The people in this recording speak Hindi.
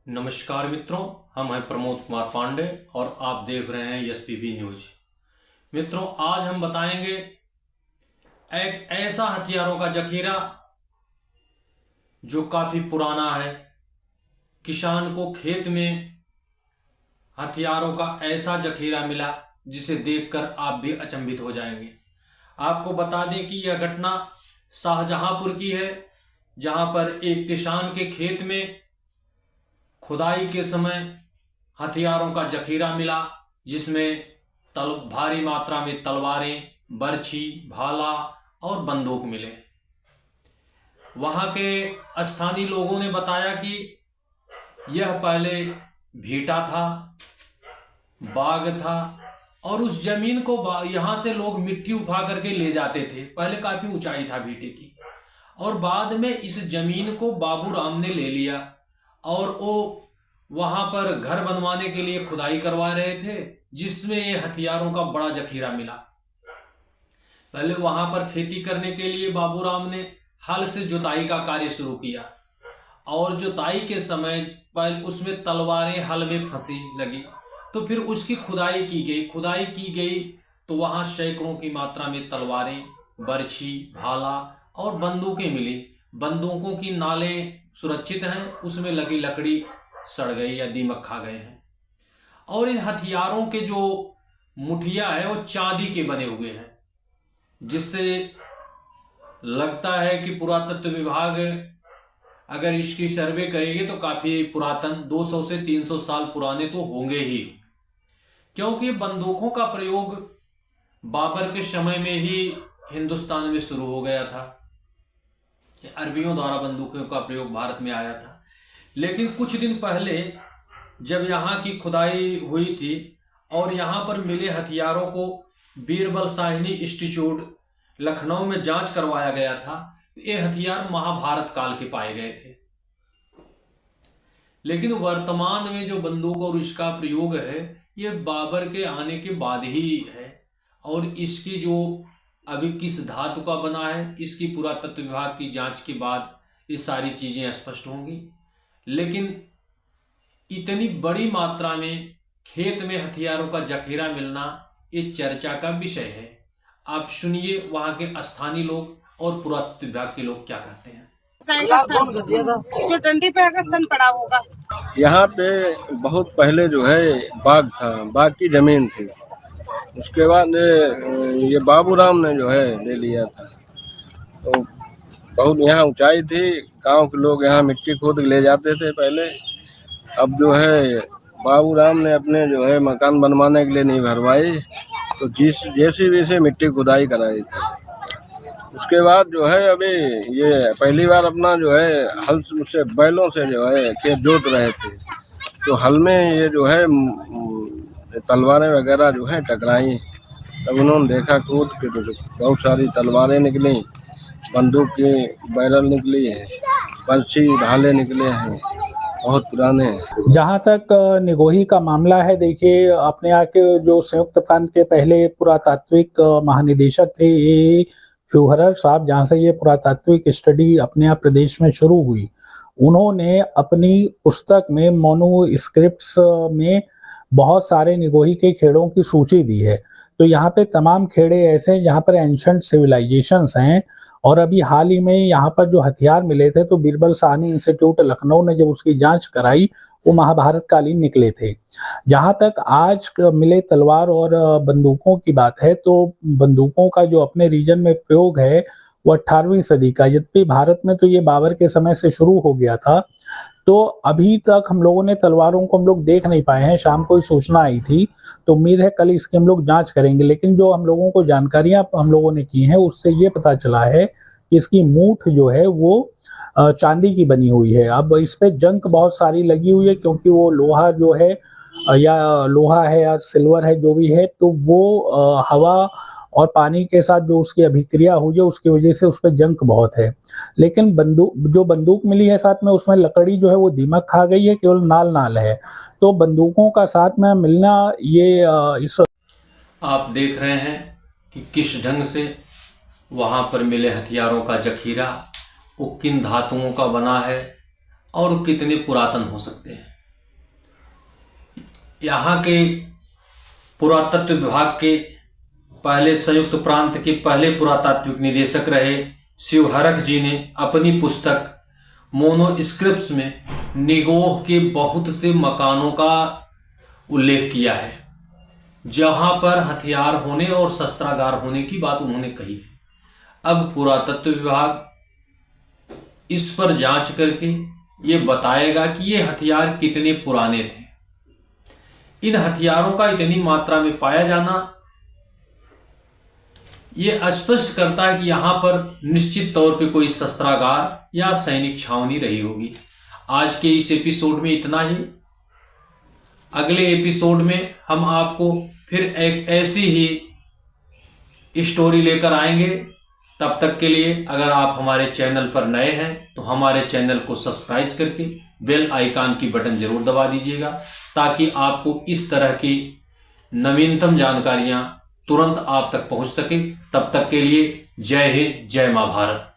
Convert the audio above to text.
नमस्कार मित्रों, हम हैं प्रमोद कुमार पांडे और आप देख रहे हैं एसपीबी न्यूज। मित्रों, आज हम बताएंगे एक ऐसा हथियारों का जखीरा जो काफ़ी पुराना है। किसान को खेत में हथियारों का ऐसा जखीरा मिला जिसे देखकर आप भी अचंभित हो जाएंगे। आपको बता दें कि यह घटना शाहजहांपुर की है, जहां पर एक किसान के खेत में खुदाई के समय हथियारों का जखीरा मिला, जिसमें भारी मात्रा में तलवारें, बर्छी, भाला और बंदूक मिले। वहां के स्थानीय लोगों ने बताया कि यह पहले भीटा था, बाग था और उस जमीन को यहां से लोग मिट्टी उठा करके ले जाते थे। पहले काफी ऊंचाई था भीटे की, और बाद में इस जमीन को बाबू राम ने ले लिया और वो वहां पर घर बनवाने के लिए खुदाई करवा रहे थे, जिसमें ये हथियारों का बड़ा जखीरा मिला। पहले वहां पर खेती करने के लिए बाबू राम ने हल से जुताई का कार्य शुरू किया, और जुताई के समय पहले उसमें तलवारें हल में फंसी लगी, तो फिर उसकी खुदाई की गई तो वहां सैकड़ों की मात्रा में तलवारें, बर्छी, भाला और बंदूकें मिली। बंदूकों की नालें सुरक्षित हैं, उसमें लगी लकड़ी सड़ गई या दीमक खा गए हैं। और इन हथियारों के जो मुठिया है वो चांदी के बने हुए हैं, जिससे लगता है कि पुरातत्व विभाग अगर इसकी सर्वे करेगी तो काफी पुरातन 200 से 300 साल पुराने तो होंगे ही, क्योंकि बंदूकों का प्रयोग बाबर के समय में ही हिंदुस्तान में शुरू हो गया था। अरबियों द्वारा बंदूकों का प्रयोग भारत में आया था। लेकिन कुछ दिन पहले जब यहाँ की खुदाई हुई थी और यहाँ पर मिले हथियारों को बीरबल साहनी इंस्टीट्यूट लखनऊ में जांच करवाया गया था, तो ये हथियार महाभारत काल के पाए गए थे। लेकिन वर्तमान में जो बंदूक और इसका प्रयोग है ये बाबर के आने के बाद ही है, और इसकी जो अभी किस धातु का बना है इसकी पुरातत्व विभाग की जांच के बाद ये सारी चीजें स्पष्ट होंगी। लेकिन इतनी बड़ी मात्रा में खेत में हथियारों का जखीरा मिलना ये चर्चा का विषय है। आप सुनिए वहां के स्थानीय लोग और पुरातत्व विभाग के लोग क्या कहते हैं। जो डंडी पे आकर सन पड़ा होगा। यहाँ पे बहुत पहले जो है बाग था, बाग की जमीन थी। उसके बाद ये बाबू राम ने जो है ले लिया था। तो बहुत यहाँ ऊंचाई थी, गांव के लोग यहाँ मिट्टी खोद ले जाते थे पहले। अब जो है बाबू राम ने अपने जो है मकान बनवाने के लिए नहीं भरवाई, तो जेसीबी से मिट्टी खुदाई कराई थी। उसके बाद जो है अभी ये पहली बार अपना जो है हल से बैलों से जो है खेत जोत रहे थे, तो हल में ये जो है तलवारें वगैरह जो है टकराई। तब उन्होंने देखा कूद के तो बहुत सारी तलवारें निकली, बंदूक की बैरल निकली है, बर्छी भाले निकले हैं, बहुत पुराने हैं। जहाँ तक निगोही का मामला है, देखिए अपने यहाँ के जो संयुक्त प्रांत के पहले पुरातात्विक महानिदेशक थे ये फ्यूहरर साहब, जहाँ से ये पुरातात्विक स्टडी अपने यहाँ प्रदेश में शुरू हुई, उन्होंने अपनी पुस्तक में मोनोस्क्रिप्ट्स में बहुत सारे निगोही के खेड़ों की सूची दी है। तो यहाँ पे तमाम खेड़े ऐसे हैं जहाँ पर एंशंट सिविलाइजेशंस हैं, और अभी हाल ही में यहाँ पर जो हथियार मिले थे तो बीरबल साहनी इंस्टीट्यूट लखनऊ ने जब उसकी जांच कराई वो महाभारत कालीन निकले थे। जहाँ तक आज मिले तलवार और बंदूकों की बात है, तो बंदूकों का जो अपने रीजन में प्रयोग है वो 18वीं सदी का, यद्यपि भारत में तो ये बाबर के समय से शुरू हो गया था। तो अभी तक हम लोगों ने तलवारों को हम लोग देख नहीं पाए हैं। शाम को ही सूचना आई थी, तो उम्मीद है कल इसकी हम लोग जांच करेंगे। लेकिन जो हम लोगों को जानकारियां हम लोगों ने की हैं उससे ये पता चला है कि इसकी मूठ जो है वो चांदी की बनी हुई है। अब इस पे जंग बहुत सारी लगी हुई है, क्योंकि वो लोहा जो है या लोहा है या सिल्वर है जो भी है, तो वो हवा और पानी के साथ जो उसकी अभिक्रिया हुई है उसकी वजह से उस पर जंग बहुत है। लेकिन बंदूक मिली है साथ में, उसमें लकड़ी जो है वो दीमक खा गई है, केवल नाल है। तो बंदूकों का साथ में मिलना ये इस आप देख रहे हैं कि किस ढंग से वहां पर मिले हथियारों का जखीरा वो किन धातुओं का बना है और कितने पुरातन हो सकते हैं। यहाँ के पुरातत्व विभाग के पहले संयुक्त प्रांत के पहले पुरातात्विक निदेशक रहे शिवहरक जी ने अपनी पुस्तक मोनोस्क्रिप्ट्स में निगोह के बहुत से मकानों का उल्लेख किया है जहां पर हथियार होने और शस्त्रागार होने की बात उन्होंने कही है। अब पुरातत्व विभाग इस पर जांच करके ये बताएगा कि ये हथियार कितने पुराने थे। इन हथियारों का इतनी मात्रा में पाया जाना ये स्पष्ट करता है कि यहां पर निश्चित तौर पे कोई शस्त्रागार या सैनिक छावनी रही होगी। आज के इस एपिसोड में इतना ही। अगले एपिसोड में हम आपको फिर एक ऐसी ही स्टोरी लेकर आएंगे। तब तक के लिए अगर आप हमारे चैनल पर नए हैं तो हमारे चैनल को सब्सक्राइब करके बेल आइकन की बटन जरूर दबा दीजिएगा ताकि आपको इस तरह की नवीनतम जानकारियां तुरंत आप तक पहुंच सके। तब तक के लिए जय हिंद, जय मां भारत।